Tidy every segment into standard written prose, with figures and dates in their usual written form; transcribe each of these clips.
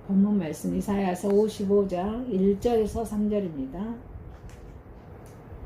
본문 말씀 이사야서 55장 1절에서 3절입니다.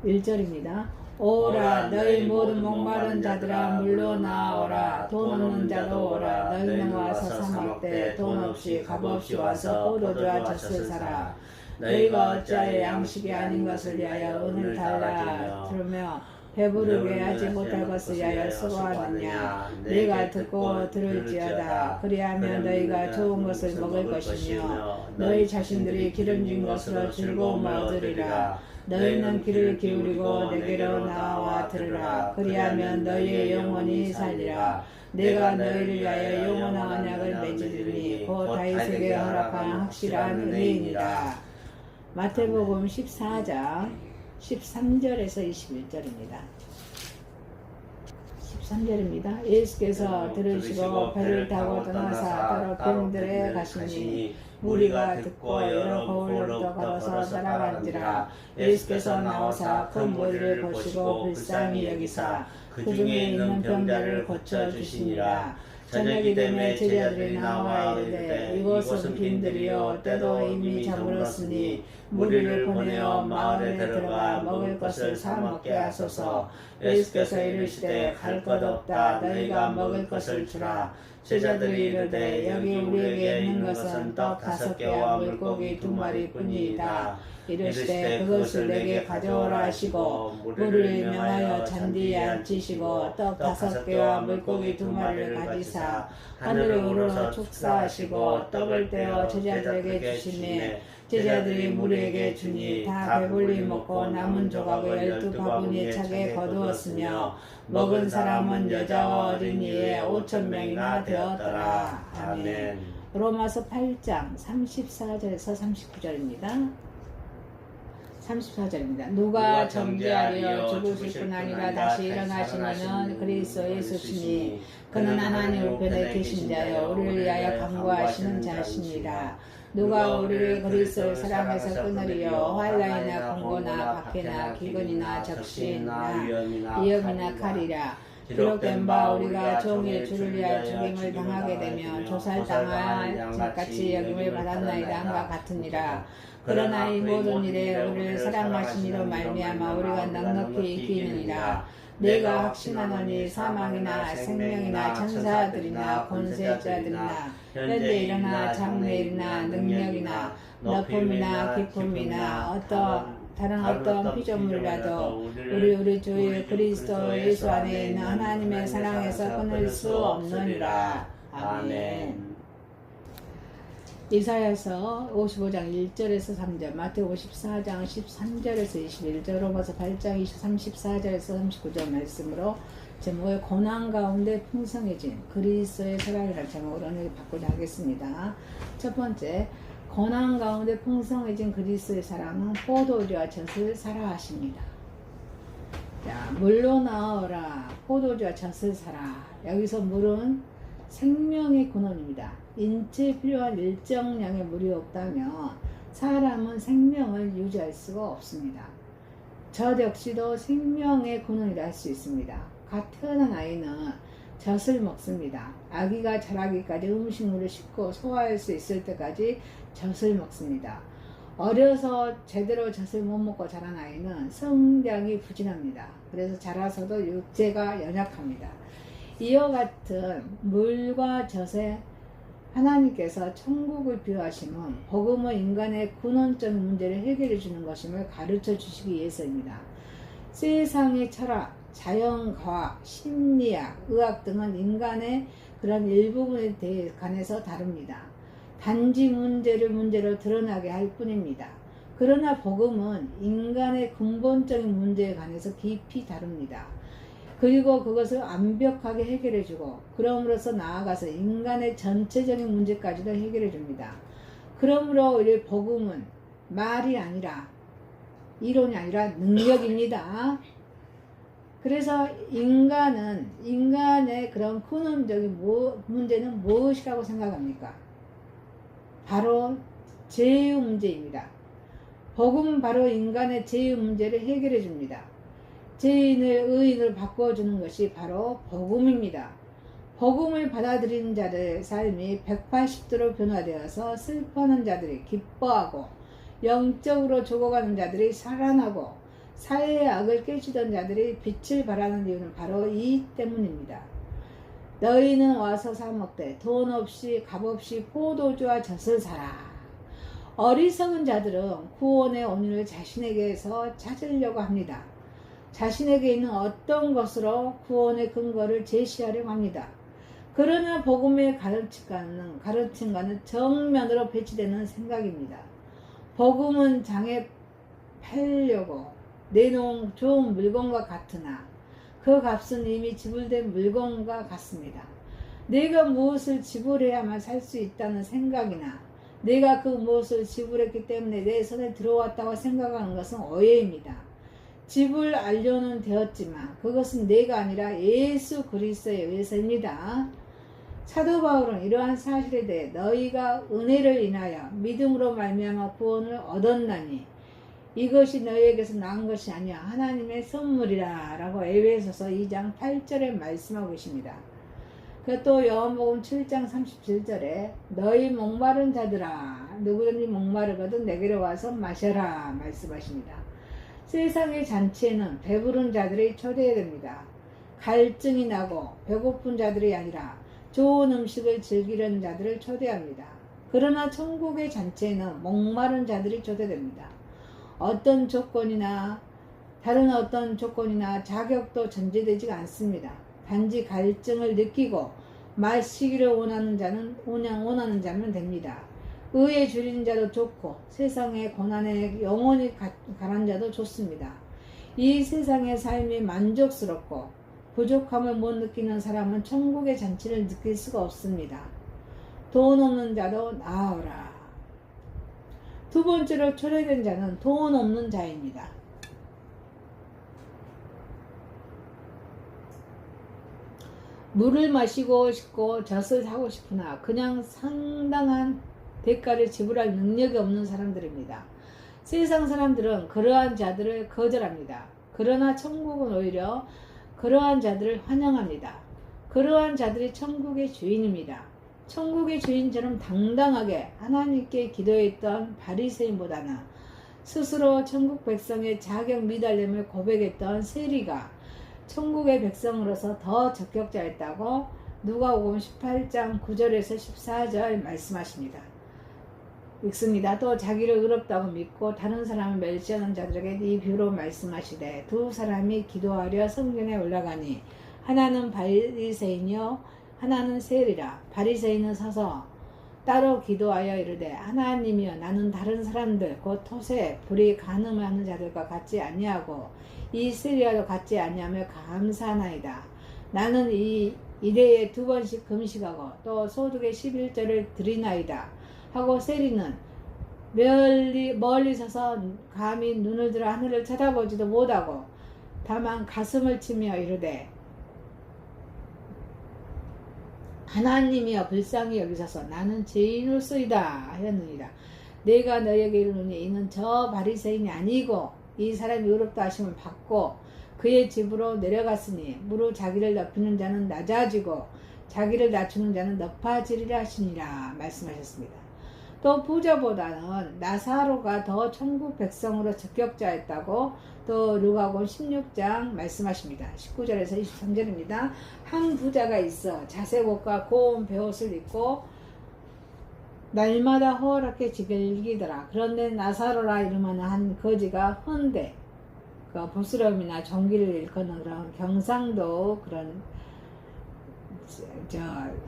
1절입니다. 오라 너희 모든 목마른 자들아 물로 나오라. 돈 없는 자도 오라. 너희는 와서 사 먹되 돈 없이 값 없이 와서 포도주와 젖을 사라. 너희가 어찌하여 양식이 아닌 것을 위하여 은을 달라 들으며 배부르게 하지 못할 것을 위하여 수고하느냐. 네가 듣고 들을지어다. 그리하면 너희가 좋은 것을 먹을 것이며 너희 자신들이 기름진 것으로 즐거움을 얻으리라. 너희는 귀를 기울이고 내게로 나와 들으라. 그리하면 너희의 영혼이 살리라. 내가 너희를 위하여 영원한 언약을 맺으리니 곧 다윗에게 허락한 확실한 은혜이니라. 마태복음 14장 13절에서 21절입니다. 13절입니다. 예수께서 들으시고 배를 타고 떠나사 더럽힌들에 가시니 무리가 듣고 여러 거울로부터 걸어서 따라간지라. 예수께서 나오사 큰 무리를 보시고 불쌍히 여기사 그 중에 있는 병자를 고쳐주시니라. 저녁이 되매 제자들이 나와 이르되 이곳은 빈들이요 때도 이미 저물었으니 무리를 보내어 마을에 들어가 먹을 것을 사 먹게 하소서. 예수께서 이르시되 갈 것 없다. 너희가 먹을 것을 주라. 제자들이 이르되 여기 우리에게 있는 것은 떡 5개와 물고기 2마리뿐이다. 이르시되 그것을 내게 가져오라 하시고 무리를 명하여 잔디에 앉히시고 떡 5개와 물고기 2마리를 가지사 하늘에 오르러 축사하시고 떡을 떼어 제자들에게 주시매 제자들이 무리에게 주니 다 배불리 먹고 남은 조각을 12바구니에 차게 거두었으며 먹은 사람은 여자와 어린이에 5,000명이나 되었더라. 아멘. 로마서 8장 34절에서 39절입니다. 34절입니다. 누가 정죄하려 죽으실 뿐 아니라 다시 일어나시는 그리스도 예수시니 그는 하나님 우편에 계신 자여 우리를 위하여 간구하시는 자시니라. 누가 우리를 그리스도를 사랑해서 끊으리요. 환난이나 공고나 박해나 기근이나 적신이나 위험이나 칼이라. 기록된 바 우리가 종일 주를 위하여 죽임을 당하게 되면 조살당할 자같이 여김을 받았나이다 함과 같으니라. 그러나 이 모든 일에 우리를 사랑하신 이로 말미암아 우리가 넉넉히 이기느니라. 내가 확신하노니 사망이나 생명이나 천사들이나 권세자들이나 현재 일어나 장래일이나 능력이나 높음이나 깊음이나 다른 어떤 피조물이라도 우리 주 그리스도 예수 안에 있는 하나님의 사랑에서 끊을 수 없느니라. 아멘. 이사야서 55장 1절에서 3절, 마태 54장 13절에서 21절, 로마서 8장 34절에서 39절 말씀으로 제목을 고난 가운데 풍성해진 그리스도의 사랑이라는 제목으로 오늘 바꾸자 하겠습니다. 첫 번째, 고난 가운데 풍성해진 그리스도의 사랑은 포도주와 젖을 사라 하십니다. 자, 물로 나오라. 포도주와 젖을 사라. 여기서 물은 생명의 근원입니다. 인체에 필요한 일정량의 물이 없다면 사람은 생명을 유지할 수가 없습니다. 젖 역시도 생명의 근원이라 할 수 있습니다. 갓 태어난 아이는 젖을 먹습니다. 아기가 자라기까지 음식물을 씹고 소화할 수 있을 때까지 젖을 먹습니다. 어려서 제대로 젖을 못 먹고 자란 아이는 성장이 부진합니다. 그래서 자라서도 육체가 연약합니다. 이와 같은 물과 젖에 하나님께서 천국을 비유하심은 복음은 인간의 근원적 문제를 해결해 주는 것임을 가르쳐 주시기 위해서입니다. 세상의 철학, 자연과학, 심리학, 의학 등은 인간의 그런 일부분에 관해서 다룹니다. 단지 문제로 드러나게 할 뿐입니다. 그러나 복음은 인간의 근본적인 문제에 관해서 깊이 다룹니다. 그리고 그것을 완벽하게 해결해주고 그럼으로써 나아가서 인간의 전체적인 문제까지도 해결해줍니다. 그러므로 우리 복음은 말이 아니라 이론이 아니라 능력입니다. 그래서 인간의 그런 근원적인 문제는 무엇이라고 생각합니까? 바로 죄의 문제입니다. 복음은 바로 인간의 죄의 문제를 해결해 줍니다. 죄인을 의인으로 바꿔주는 것이 바로 복음입니다. 복음을 받아들이는 자들의 삶이 180도로 변화되어서 슬퍼하는 자들이 기뻐하고 영적으로 죽어가는 자들이 살아나고 사회의 악을 깨치던 자들이 빛을 발하는 이유는 바로 이 때문입니다. 너희는 와서 사 먹되 돈 없이 값 없이 포도주와 젖을 사라. 어리석은 자들은 구원의 원인을 자신에게서 찾으려고 합니다. 자신에게 있는 어떤 것으로 구원의 근거를 제시하려고 합니다. 그러나 복음의 가르침과는 정면으로 배치되는 생각입니다. 복음은 장에 팔려고 내놓은 좋은 물건과 같으나 그 값은 이미 지불된 물건과 같습니다. 내가 무엇을 지불해야만 살 수 있다는 생각이나 내가 그 무엇을 지불했기 때문에 내 손에 들어왔다고 생각하는 것은 오해입니다. 지불 완료는 되었지만 그것은 내가 아니라 예수 그리스도에 의해서입니다. 사도 바울은 이러한 사실에 대해 너희가 은혜를 인하여 믿음으로 말미암아 구원을 얻었나니 이것이 너희에게서 나은 것이 아니야 하나님의 선물이라 라고 에베소서 2장 8절에 말씀하고 계십니다. 또 요한복음 7장 37절에 너희 목마른 자들아 누구든지 목마르거든 내게로 와서 마셔라 말씀하십니다. 세상의 잔치에는 배부른 자들이 초대됩니다. 갈증이 나고 배고픈 자들이 아니라 좋은 음식을 즐기려는 자들을 초대합니다. 그러나 천국의 잔치에는 목마른 자들이 초대됩니다. 다른 어떤 조건이나 자격도 전제되지 않습니다. 단지 갈증을 느끼고 마시기를 원하는 자면 됩니다. 의에 줄이는 자도 좋고 세상의 고난에 영원히 가란 자도 좋습니다. 이 세상의 삶이 만족스럽고 부족함을 못 느끼는 사람은 천국의 잔치를 느낄 수가 없습니다. 돈 없는 자도 나오라. 두 번째로 초대된 자는 돈 없는 자입니다. 물을 마시고 싶고 젖을 사고 싶으나 그냥 상당한 대가를 지불할 능력이 없는 사람들입니다. 세상 사람들은 그러한 자들을 거절합니다. 그러나 천국은 오히려 그러한 자들을 환영합니다. 그러한 자들이 천국의 주인입니다. 천국의 주인처럼 당당하게 하나님께 기도했던 바리새인보다는 스스로 천국 백성의 자격 미달됨을 고백했던 세리가 천국의 백성으로서 더 적격자였다고 누가복음 18장 9절에서 14절 말씀하십니다. 읽습니다. 또 자기를 의롭다고 믿고 다른 사람을 멸시하는 자들에게 이 비유로 말씀하시되 두 사람이 기도하려 성전에 올라가니 하나는 바리새인이요 하나는 세리라. 바리새인은 서서 따로 기도하여 이르되 하나님이여 나는 다른 사람들 곧 토세 불이 간음을 하는 자들과 같지 아니하고 이 세리와도 같지 아니하며 감사하나이다. 나는 이 일해에 2번씩 금식하고 또 소득의 11절을 드리나이다 하고 세리는 멀리 서서 감히 눈을 들어 하늘을 쳐다보지도 못하고 다만 가슴을 치며 이르되 하나님이여 불쌍히 여기소서 나는 죄인으로소이다 하였느니라. 내가 너에게 이르노니 이는 저 바리새인이 아니고 이 사람이 의롭다 하심을 받고 그의 집으로 내려갔으니 무릇 자기를 높이는 자는 낮아지고 자기를 낮추는 자는 높아지리라 하시니라 말씀하셨습니다. 또 부자보다는 나사로가 더 천국 백성으로 적격자였다고 또 누가복음 16장 말씀하십니다. 19절에서 23절입니다. 한 부자가 있어 자색 옷과 고운 베옷을 입고 날마다 허락해 즐기더라. 그런데 나사로라 이름하는 한 거지가 헌데 그 보스럼이나 종기를 일컫는 그런 경상도 그런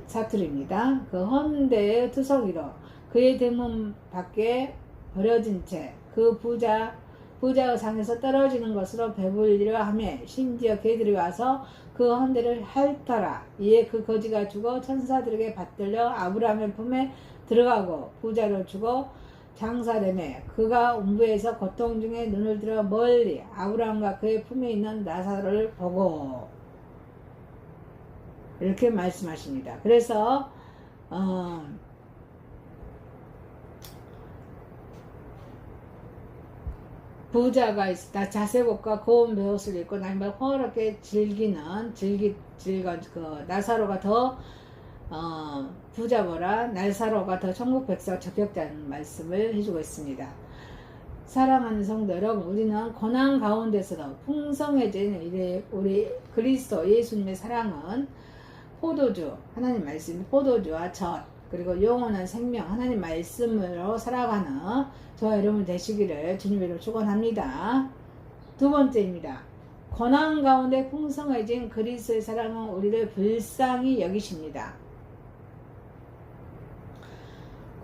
사투리입니다. 그 헌데의 투성이로 그의 대문 밖에 버려진 채 그 부자의 상에서 떨어지는 것으로 배불리려 하며 심지어 개들이 와서 그 헌데를 핥더라. 이에 그 거지가 죽어 천사들에게 받들려 아브라함의 품에 들어가고 부자로 죽어 장사되매 그가 음부에서 고통 중에 눈을 들어 멀리 아브라함과 그의 품에 있는 나사로를 보고 이렇게 말씀하십니다. 그래서 부자가 있다. 자색옷과 고운 베옷을 입고 날마다 호화롭게 그 나사로가 더 부자보라 나사로가 더 천국 백성 적격자는 말씀을 해주고 있습니다. 사랑하는 성도 여러분, 우리는 고난 가운데서도 풍성해진 우리 그리스도 예수님의 사랑은 포도주, 하나님 말씀 포도주와 젖, 그리고 영원한 생명, 하나님 말씀으로 살아가는 저와 여러분 되시기를 주님으로 축원합니다. 두 번째입니다. 고난 가운데 풍성해진 그리스도의 사랑은 우리를 불쌍히 여기십니다.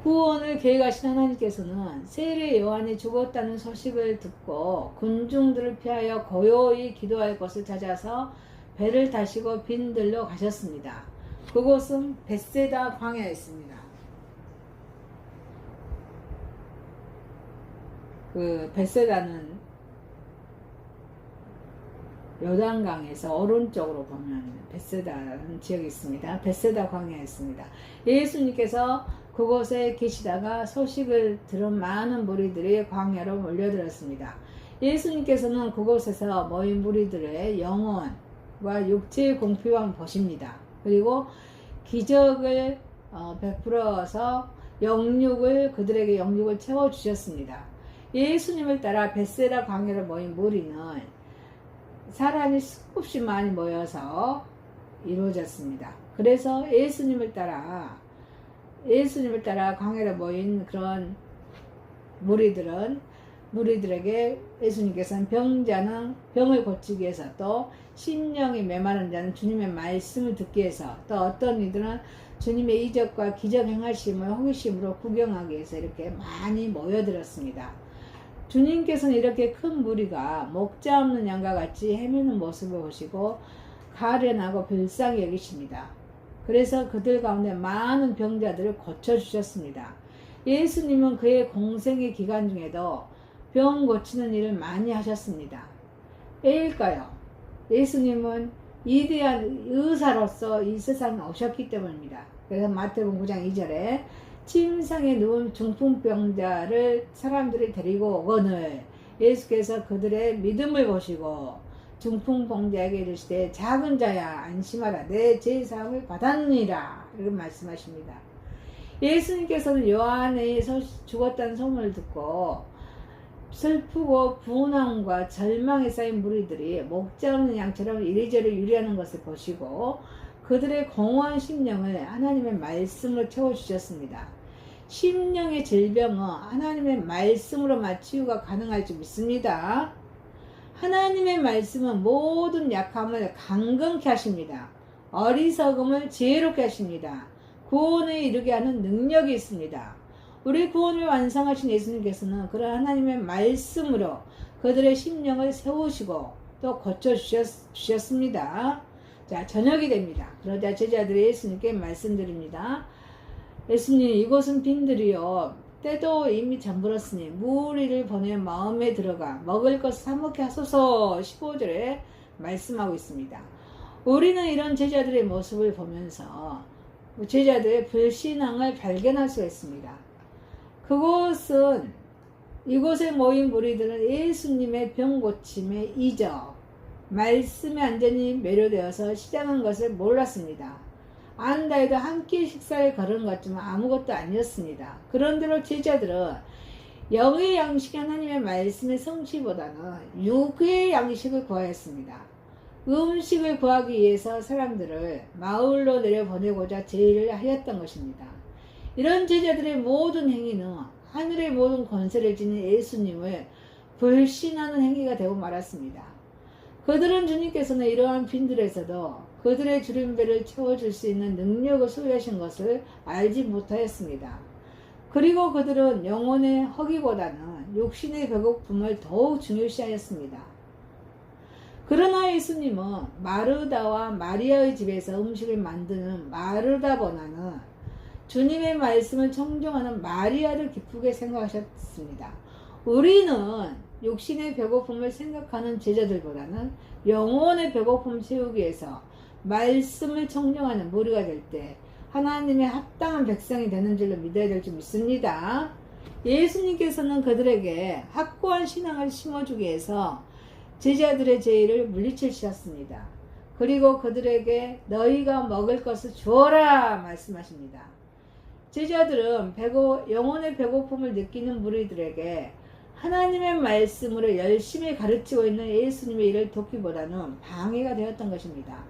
구원을 계획하신 하나님께서는 세례 요한이 죽었다는 소식을 듣고 군중들을 피하여 고요히 기도할 곳을 찾아서 배를 타시고 빈들로 가셨습니다. 그곳은 벳세다 광야였습니다. 그 벳세다는 요단강에서 오른쪽으로 보면 벳세다라는 지역이 있습니다. 벳세다 광야였습니다. 예수님께서 그곳에 계시다가 소식을 들은 많은 무리들이 광야로 몰려들었습니다. 예수님께서는 그곳에서 모인 무리들의 영혼과 육체의 공피만 보십니다. 그리고 기적을 베풀어서 그들에게 영육을 채워주셨습니다. 예수님을 따라 벳세다 광야로 모인 무리는 사람이 수없이 많이 모여서 이루어졌습니다. 그래서 예수님을 따라 광야로 모인 그런 무리들에게 예수님께서는 병자는 병을 고치기 위해서, 또 심령이 메마른 자는 주님의 말씀을 듣기 위해서, 또 어떤 이들은 주님의 이적과 기적 행하심을 호기심으로 구경하기 위해서 이렇게 많이 모여들었습니다. 주님께서는 이렇게 큰 무리가 목자 없는 양과 같이 헤매는 모습을 보시고 가련하고 불쌍히 여기십니다. 그래서 그들 가운데 많은 병자들을 고쳐주셨습니다. 예수님은 그의 공생의 기간 중에도 병 고치는 일을 많이 하셨습니다. 왜일까요? 예수님은 위대한 의사로서 이 세상에 오셨기 때문입니다. 그래서 마태복음 9장 2절에 침상에 누운 중풍병자를 사람들이 데리고 오거늘 예수께서 그들의 믿음을 보시고 중풍병자에게 이르시되 작은 자야 안심하라 내 죄사함을 받았느니라 이렇게 말씀하십니다. 예수님께서는 요한이 죽었다는 소문을 듣고 슬프고 분함과 절망에 쌓인 무리들이 목자 없는 양처럼 이리저리 유리하는 것을 보시고 그들의 공허한 심령을 하나님의 말씀으로 채워주셨습니다. 심령의 질병은 하나님의 말씀으로만 치유가 가능할 줄 믿습니다. 하나님의 말씀은 모든 약함을 강건케 하십니다. 어리석음을 지혜롭게 하십니다. 구원에 이르게 하는 능력이 있습니다. 우리 구원을 완성하신 예수님께서는 그런 하나님의 말씀으로 그들의 심령을 세우시고 또 고쳐주셨습니다. 자, 저녁이 됩니다. 그러자 제자들이 예수님께 말씀드립니다. 예수님, 이곳은 빈들이요 때도 이미 잠들었으니 무리를 보내 마음에 들어가 먹을 것을 사 먹게 하소서. 15절에 말씀하고 있습니다. 우리는 이런 제자들의 모습을 보면서 제자들의 불신앙을 발견할 수가 있습니다. 이곳에 모인 무리들은 예수님의 병 고침의 이적, 말씀에 완전히 매료되어서 시작한 것을 몰랐습니다. 안다 해도 한 끼 식사에 걸은 것 같지만 아무것도 아니었습니다. 그런대로 제자들은 영의 양식 하나님의 말씀의 성취보다는 육의 양식을 구하였습니다. 음식을 구하기 위해서 사람들을 마을로 내려보내고자 제의를 하였던 것입니다. 이런 제자들의 모든 행위는 하늘의 모든 권세를 지닌 예수님을 불신하는 행위가 되고 말았습니다. 그들은 주님께서는 이러한 빈들에서도 그들의 주림배를 채워줄 수 있는 능력을 소유하신 것을 알지 못하였습니다. 그리고 그들은 영혼의 허기보다는 육신의 배고픔을 더욱 중요시하였습니다. 그러나 예수님은 마르다와 마리아의 집에서 음식을 만드는 마르다보다는 주님의 말씀을 청종하는 마리아를 기쁘게 생각하셨습니다. 우리는 육신의 배고픔을 생각하는 제자들보다는 영혼의 배고픔을 채우기 위해서 말씀을 청정하는 무리가 될 때 하나님의 합당한 백성이 되는 줄로 믿어야 될 줄 믿습니다. 예수님께서는 그들에게 확고한 신앙을 심어주기 위해서 제자들의 제의를 물리치셨습니다. 그리고 그들에게 너희가 먹을 것을 주어라 말씀하십니다. 제자들은 영혼의 배고픔을 느끼는 무리들에게 하나님의 말씀으로 열심히 가르치고 있는 예수님의 일을 돕기보다는 방해가 되었던 것입니다.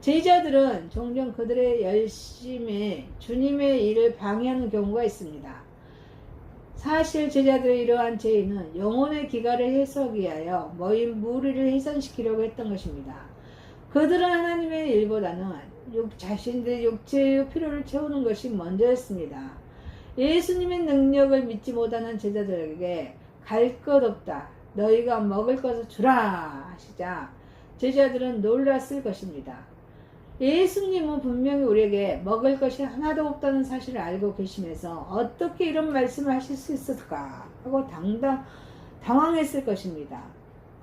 제자들은 종종 그들의 열심히 주님의 일을 방해하는 경우가 있습니다. 사실 제자들의 이러한 제의는 영혼의 기갈을 해소하기 위하여 모인 무리를 해산시키려고 했던 것입니다. 그들은 하나님의 일보다는 자신들의 육체의 필요를 채우는 것이 먼저였습니다. 예수님의 능력을 믿지 못하는 제자들에게 갈 것 없다, 너희가 먹을 것을 주라 하시자 제자들은 놀랐을 것입니다. 예수님은 분명히 우리에게 먹을 것이 하나도 없다는 사실을 알고 계시면서 어떻게 이런 말씀을 하실 수 있을까 하고 당황했을 것입니다.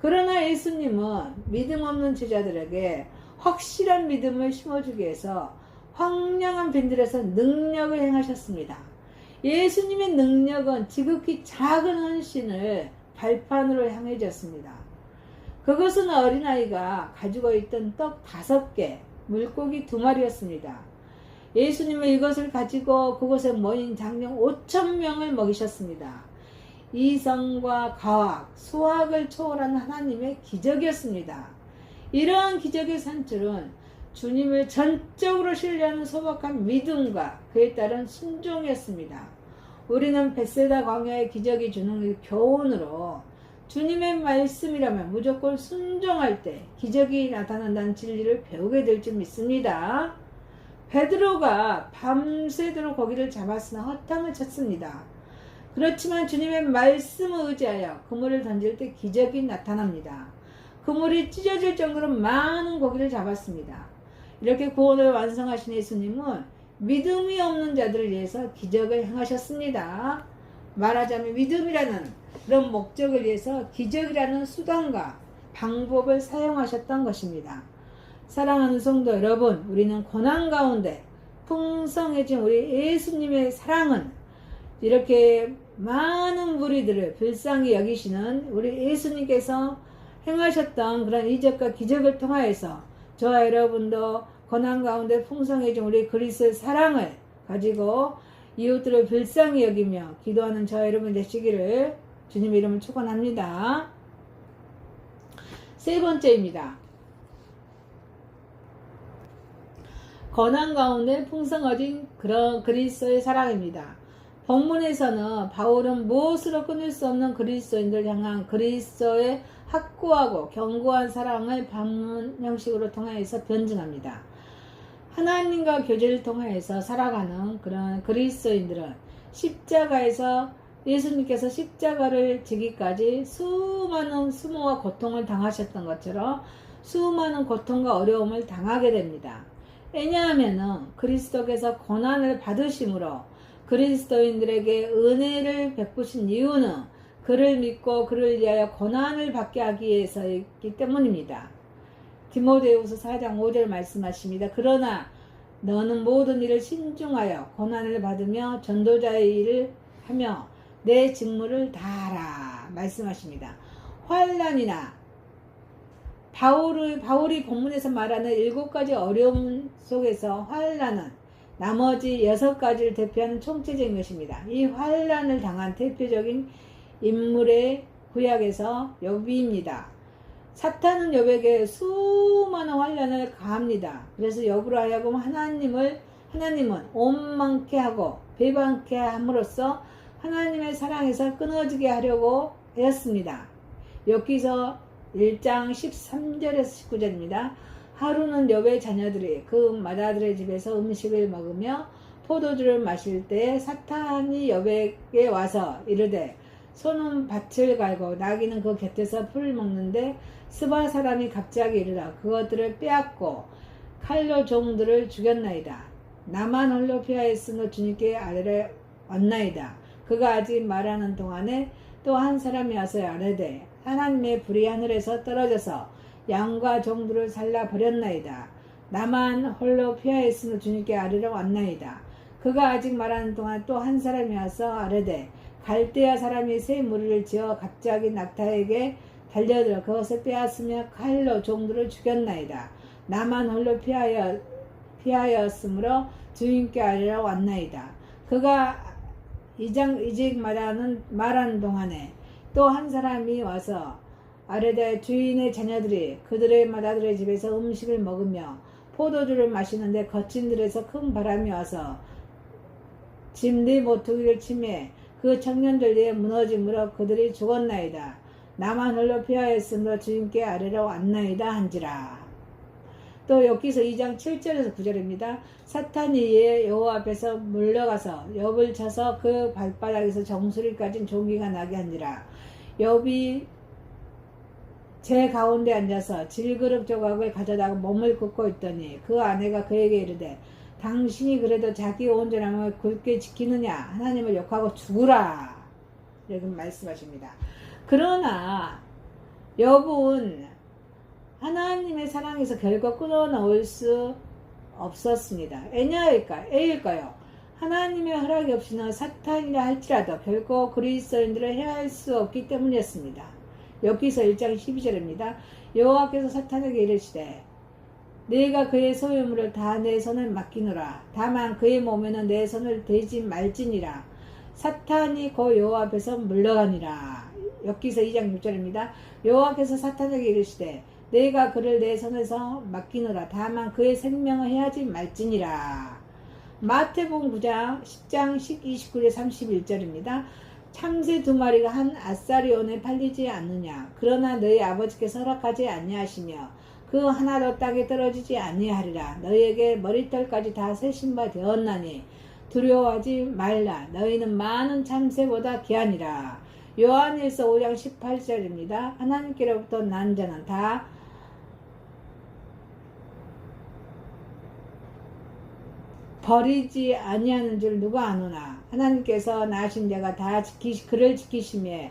그러나 예수님은 믿음 없는 제자들에게 확실한 믿음을 심어주기 위해서 황량한 빈들에서 능력을 행하셨습니다. 예수님의 능력은 지극히 작은 헌신을 발판으로 향해졌습니다. 그것은 어린아이가 가지고 있던 떡 5개, 물고기 2마리였습니다. 예수님은 이것을 가지고 그곳에 모인 장령 5,000명을 먹이셨습니다. 이성과 과학, 수학을 초월한 하나님의 기적이었습니다. 이러한 기적의 산출은 주님을 전적으로 신뢰하는 소박한 믿음과 그에 따른 순종이었습니다. 우리는 벳세다 광야의 기적이 주는 교훈으로 주님의 말씀이라면 무조건 순종할 때 기적이 나타난다는 진리를 배우게 될 줄 믿습니다. 베드로가 밤새도록 고기를 잡았으나 허탕을 쳤습니다. 그렇지만 주님의 말씀을 의지하여 그물을 던질 때 기적이 나타납니다. 그물이 찢어질 정도로 많은 고기를 잡았습니다. 이렇게 구원을 완성하신 예수님은 믿음이 없는 자들을 위해서 기적을 행하셨습니다. 말하자면 믿음이라는 그런 목적을 위해서 기적이라는 수단과 방법을 사용하셨던 것입니다. 사랑하는 성도 여러분, 우리는 고난 가운데 풍성해진 우리 예수님의 사랑은 이렇게 많은 무리들을 불쌍히 여기시는 우리 예수님께서 행하셨던 그런 이적과 기적을 통하여서 저와 여러분도 고난 가운데 풍성해진 우리 그리스도의 사랑을 가지고 이웃들을 불쌍히 여기며 기도하는 저와 여러분 되시기를 주님 이름을 축원합니다. 세 번째입니다. 고난 가운데 풍성해진 그런 그리스도의 사랑입니다. 본문에서는 바울은 무엇으로 끊을 수 없는 그리스도인들 향한 그리스도의 확고하고 견고한 사랑을 방문 형식으로 통하여서 변증합니다. 하나님과 교제를 통하여서 살아가는 그런 그리스도인들은 십자가에서 예수님께서 십자가를 지기까지 수많은 수모와 고통을 당하셨던 것처럼 수많은 고통과 어려움을 당하게 됩니다. 왜냐하면 그리스도께서 고난을 받으심으로 그리스도인들에게 은혜를 베푸신 이유는 그를 믿고 그를 위하여 고난을 받게 하기 위해서이기 때문입니다. 디모데후서 4장 5절 말씀하십니다. 그러나 너는 모든 일을 신중하여 고난을 받으며 전도자의 일을 하며 내 직무를 다하라 말씀하십니다. 환난이나 바울이 본문에서 말하는 7가지 어려움 속에서 환난은 나머지 6가지를 대표하는 총체적인 것입니다. 이 환난을 당한 대표적인 인물의 구약에서 욥입니다. 사탄은 욥에게 수많은 환난을 가합니다. 그래서 욥으로 하여금 하나님은 원망케 하고 배반케 함으로써 하나님의 사랑에서 끊어지게 하려고 하였습니다. 욥기서 1장 13절에서 19절입니다. 하루는 욥의 자녀들이 그 맏아들의 집에서 음식을 먹으며 포도주를 마실 때 사탄이 욥에게 와서 이르되 소는 밭을 갈고 나귀는 그 곁에서 풀을 먹는데 스바 사람이 갑자기 이르러 그것들을 빼앗고 칼로 종들을 죽였나이다. 나만 홀로 피하였으므로 주님께 아뢰려 왔나이다. 그가 아직 말하는 동안에 또 한 사람이 와서 아뢰되 하나님의 불이 하늘에서 떨어져서 양과 종들을 살라 버렸나이다. 나만 홀로 피하였으므로 주님께 아뢰러 왔나이다. 그가 아직 말하는 동안 또 한 사람이 와서 아뢰되 갈대아 사람이 새 무리를 지어 갑자기 낙타에게 달려들어 그것을 빼앗으며 칼로 종들을 죽였나이다. 나만 홀로 피하였으므로 주인께 아뢰러 왔나이다. 그가 이직 말하는 동안에 또 한 사람이 와서 아뢰되 주인의 자녀들이 그들의 맏아들의 집에서 음식을 먹으며 포도주를 마시는데 거친 들에서 큰 바람이 와서 집 네 모퉁이를 치매 그 청년들 위에 무너짐으로 그들이 죽었나이다. 나만 홀로 피하였으므로 주인께 아뢰러 왔나이다 한지라. 또 여기서 2장 7절에서 9절입니다. 사탄이 여호와 앞에서 물러가서 욥을 쳐서 그 발바닥에서 정수리까지 종기가 나게 한지라. 욥이 제 가운데 앉아서 질그릇 조각을 가져다가 몸을 굽고 있더니 그 아내가 그에게 이르되 당신이 그래도 자기 온전함을 굳게 지키느냐 하나님을 욕하고 죽으라 이렇게 말씀하십니다. 그러나 욥은 하나님의 사랑에서 결코 끊어놓을 수 없었습니다. 왜냐일까요? 하나님의 허락이 없이는 사탄이라 할지라도 결코 그리스도인들을 해할 수 없기 때문이었습니다. 여기서 1장 12절입니다. 여호와께서 사탄에게 이르시되 네가 그의 소유물을 다 내 손을 맡기노라. 다만 그의 몸에는 내 손을 대지 말지니라. 사탄이 곧 여호와 앞에서 물러가니라. 여기서 2장 6절입니다. 여호와께서 사탄에게 이르시되 네가 그를 내 손에서 맡기노라. 다만 그의 생명을 해하지 말지니라. 마태복음 9장 10장 29절 31절입니다. 참새 2마리가 한 아사리온에 팔리지 않느냐. 그러나 너희 아버지께서 허락하지 아니하시며 그 하나도 땅에 떨어지지 아니하리라. 너희에게 머리털까지 다 세신 바 되었나니 두려워하지 말라. 너희는 많은 참새보다 귀하니라. 요한일서 5장 18절입니다. 하나님께로부터 난 자는 다 버리지 아니하는 줄 누가 아노나. 하나님께서 낳으신 자가 다 그를 지키시며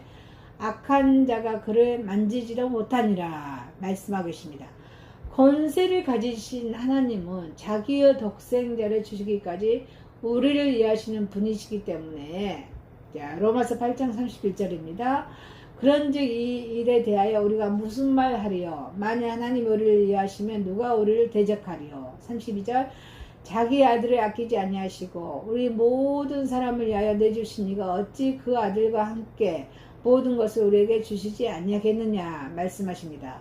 악한 자가 그를 만지지도 못하니라 말씀하고 계십니다. 권세를 가지신 하나님은 자기의 독생자를 주시기까지 우리를 이해하시는 분이시기 때문에 로마서 8장 31절입니다. 그런즉 이 일에 대하여 우리가 무슨 말 하리요? 만일 하나님이 우리를 이해하시면 누가 우리를 대적하리요? 32절 자기 아들을 아끼지 아니하시고 우리 모든 사람을 위하여 내주신 이가 어찌 그 아들과 함께 모든 것을 우리에게 주시지 아니하겠느냐 말씀하십니다.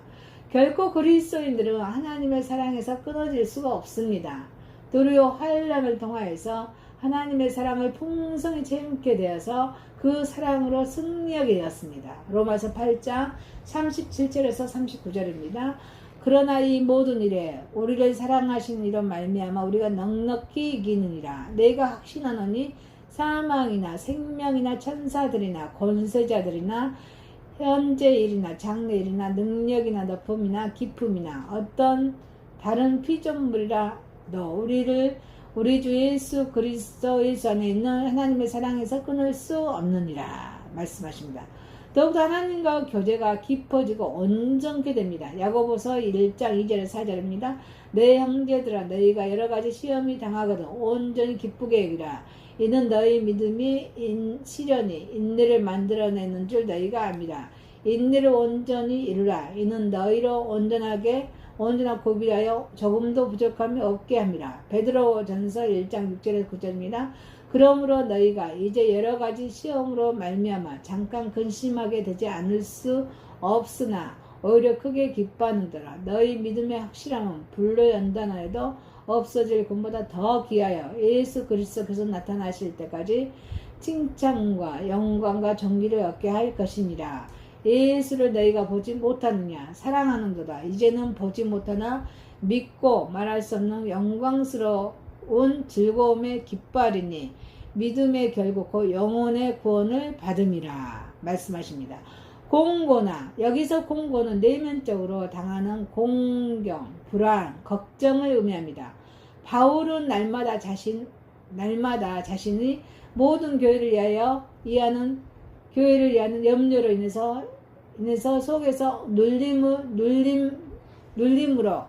결코 그리스도인들은 하나님의 사랑에서 끊어질 수가 없습니다. 도리어 환난을 통하여서 하나님의 사랑을 풍성히 체험하게 되어서 그 사랑으로 승리하게 되었습니다. 로마서 8장 37절에서 39절입니다. 그러나 이 모든 일에 우리를 사랑하신 이로 말미암아 우리가 넉넉히 이기느니라. 내가 확신하노니 사망이나 생명이나 천사들이나 권세자들이나 현재 일이나 장래 일이나 능력이나 높음이나 기품이나 어떤 다른 피조물이라도 우리 주 예수 그리스도의 안에 있는 하나님의 사랑에서 끊을 수 없느니라 말씀하십니다. 더욱더 하나님과 교제가 깊어지고 온전케 됩니다. 야고보서 1장 2절 4절입니다. 내 형제들아 너희가 여러가지 시험이 당하거든 온전히 기쁘게 여기라. 이는 너희 믿음이 시련이 인내를 만들어내는 줄 너희가 압니다. 인내를 온전히 이루라. 이는 너희로 온전하고 고비하여 조금도 부족함이 없게 합니다. 베드로전서 1장 6절에서 9절입니다. 그러므로 너희가 이제 여러가지 시험으로 말미암아 잠깐 근심하게 되지 않을 수 없으나 오히려 크게 기뻐하는도라. 너희 믿음의 확실함은 불로 연단하여도 없어질 것보다 더 귀하여 예수 그리스도께서 나타나실 때까지 칭찬과 영광과 존귀를 얻게 할 것이니라. 예수를 너희가 보지 못하느냐 사랑하는도다. 이제는 보지 못하나 믿고 말할 수 없는 영광스러운 즐거움에 기뻐하리니 믿음의 결국 그 영혼의 구원을 받음이라 말씀하십니다. 공고나 여기서 공고는 내면적으로 당하는 공경, 불안, 걱정을 의미합니다. 바울은 날마다 자신이 모든 교회를 위하여 교회를 위하는 염려로 인해서 속에서 눌림으로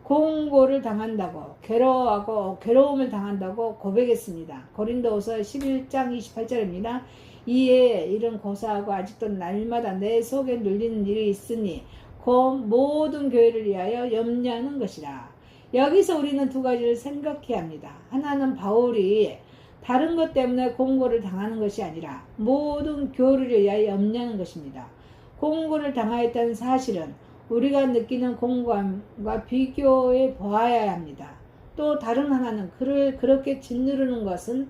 공고를 당한다고 괴로움을 당한다고 고백했습니다. 고린도후서 11장 28절입니다. 이에 이런 고사하고 아직도 날마다 내 속에 눌리는 일이 있으니 곧 모든 교회를 위하여 염려하는 것이라. 여기서 우리는 두 가지를 생각해야 합니다. 하나는 바울이 다른 것 때문에 공고를 당하는 것이 아니라 모든 교회를 위하여 염려하는 것입니다. 공고를 당하였다는 사실은 우리가 느끼는 공고함과 비교해 보아야 합니다. 또 다른 하나는 그를 그렇게 짓누르는 것은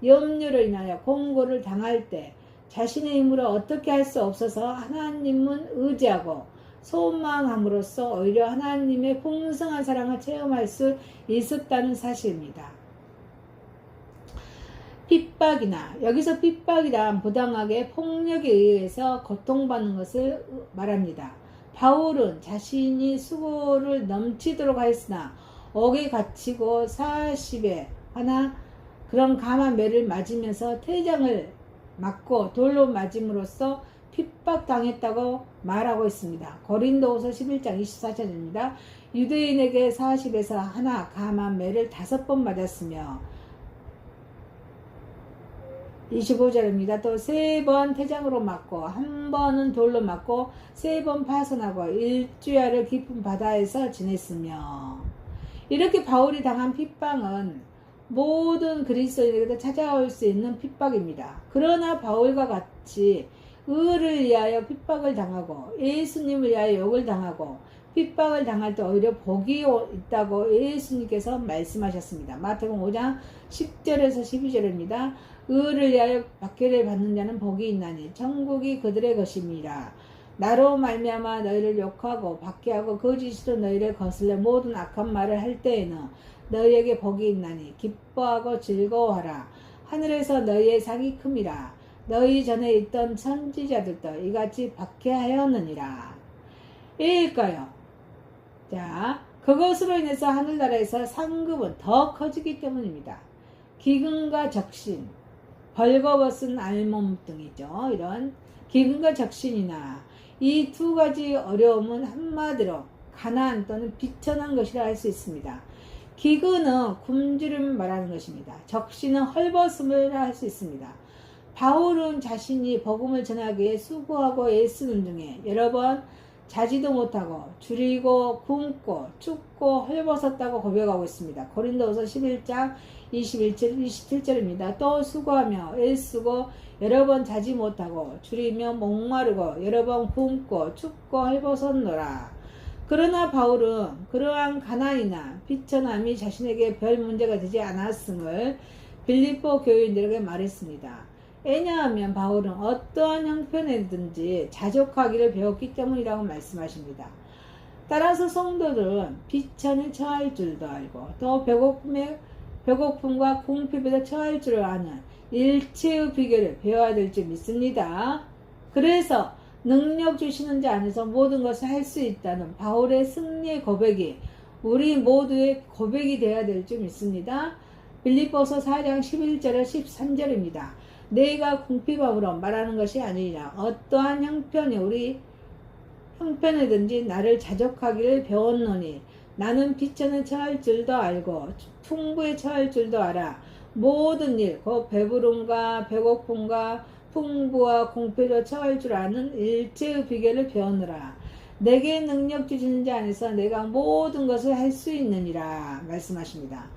염려로 인하여 공고를 당할 때 자신의 힘으로 어떻게 할 수 없어서 하나님은 의지하고 소망함으로써 오히려 하나님의 풍성한 사랑을 체험할 수 있었다는 사실입니다. 핍박이나, 여기서 핍박이란 부당하게 폭력에 의해서 고통받는 것을 말합니다. 바울은 자신이 수고를 넘치도록 하였으나 옥에 갇히고 40에 하나 그런 감한 매를 맞으면서 퇴장을 맞고 돌로 맞음으로써 핍박당했다고 말하고 있습니다. 고린도후서 11장 24절입니다. 유대인에게 40에서 하나 감한 매를 5번 맞았으며 25절입니다. 또 3번 퇴장으로 맞고 1번은 돌로 맞고 3번 파손하고 1주야를 깊은 바다에서 지냈으며, 이렇게 바울이 당한 핍박은 모든 그리스도인에게도 찾아올 수 있는 핍박입니다. 그러나 바울과 같이 의를 위하여 핍박을 당하고 예수님을 위하여 욕을 당하고 핍박을 당할 때 오히려 복이 있다고 예수님께서 말씀하셨습니다. 마태복음 5장 10절에서 12절입니다. 의를 위하여 박해를 받는 자는 복이 있나니 천국이 그들의 것임이라. 나로 말미암아 너희를 욕하고 박해하고 거짓으로 너희를 거슬려 모든 악한 말을 할 때에는 너희에게 복이 있나니 기뻐하고 즐거워하라. 하늘에서 너희의 상이 큼이라. 너희 전에 있던 선지자들도 이같이 박해하였느니라. 왜일까요? 자, 그것으로 인해서 하늘나라에서 상급은 더 커지기 때문입니다. 기근과 적신, 벌거벗은 알몸 등이죠. 이런 기근과 적신이나 이 두 가지 어려움은 한마디로 가난 또는 비천한 것이라 할 수 있습니다. 기근은 굶주림을 말하는 것입니다. 적신은 헐벗음을 할 수 있습니다. 바울은 자신이 복음을 전하기 위해 수고하고 애쓰는 중에 여러 번 자지도 못하고 줄이고 굶고 춥고 헐벗었다고 고백하고 있습니다. 고린도후서 11장 21절 27절입니다. 또 수고하며 애쓰고 여러 번 자지 못하고 줄이며 목마르고 여러 번 굶고 춥고 헐벗었노라. 그러나 바울은 그러한 가난이나 비천함이 자신에게 별 문제가 되지 않았음을 빌립보 교인들에게 말했습니다. 왜냐하면 바울은 어떠한 형편에든지 자족하기를 배웠기 때문이라고 말씀하십니다. 따라서 성도들은 비천에 처할 줄도 알고 또 배고픔과 궁핍에도 처할 줄을 아는 일체의 비결을 배워야 될 줄 믿습니다. 그래서 능력 주시는 자 안에서 모든 것을 할 수 있다는 바울의 승리의 고백이 우리 모두의 고백이 되어야 될 줄 믿습니다. 빌립보서 4장 11절에 13절입니다. 내가 궁핍함으로 말하는 것이 아니라 어떠한 형편이든지 나를 자족하기를 배웠노니 나는 비천에 처할 줄도 알고 풍부에 처할 줄도 알아. 모든 일, 곧 배부름과 배고픔과 풍부와 궁핍에 처할 줄 아는 일체의 비결을 배우느라. 내게 능력 주시는 자 안에서 내가 모든 것을 할 수 있느니라 말씀하십니다.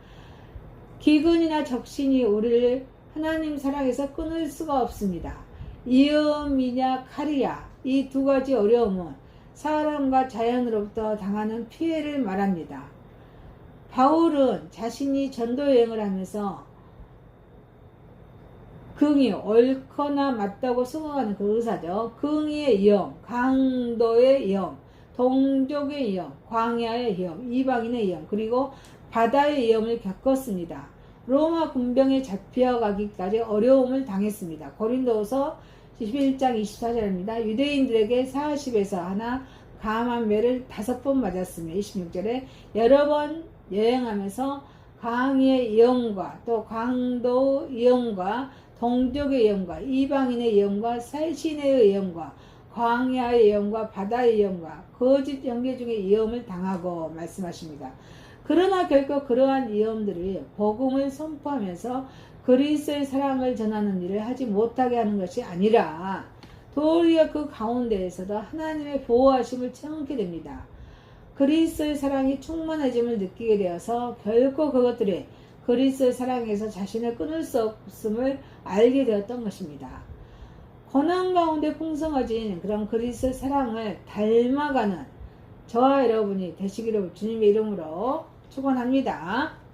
기근이나 적신이 우리를 하나님 사랑에서 끊을 수가 없습니다. 이음이냐 칼이야, 이 두 가지 어려움은 사람과 자연으로부터 당하는 피해를 말합니다. 바울은 자신이 전도 여행을 하면서 긍이 옳거나 맞다고 승화하는 그 의사죠. 긍이의 위험, 강도의 위험, 동족의 위험, 광야의 위험, 이방인의 위험, 그리고 바다의 위험을 겪었습니다. 로마 군병에 잡혀가기까지 어려움을 당했습니다. 고린도후서 11장 24절입니다. 유대인들에게 40에서 하나 감한 매를 5번 맞았으며 26절에 여러 번 여행하면서 강의 위험과 또 강도 위험과 동족의 위험과 이방인의 위험과 살신의 위험과 광야의 위험과 바다의 위험과 거짓 영계 중의 위험을 당하고 말씀하십니다. 그러나 결국 그러한 위험들이 복음을 선포하면서 그리스도의 사랑을 전하는 일을 하지 못하게 하는 것이 아니라 도리어 그 가운데에서도 하나님의 보호하심을 체험하게 됩니다. 그리스도의 사랑이 충만해짐을 느끼게 되어서 결코 그것들이 그리스도의 사랑에서 자신을 끊을 수 없음을 알게 되었던 것입니다. 고난 가운데 풍성해진 그런 그리스도의 사랑을 닮아가는 저와 여러분이 되시기를 주님의 이름으로 축원합니다.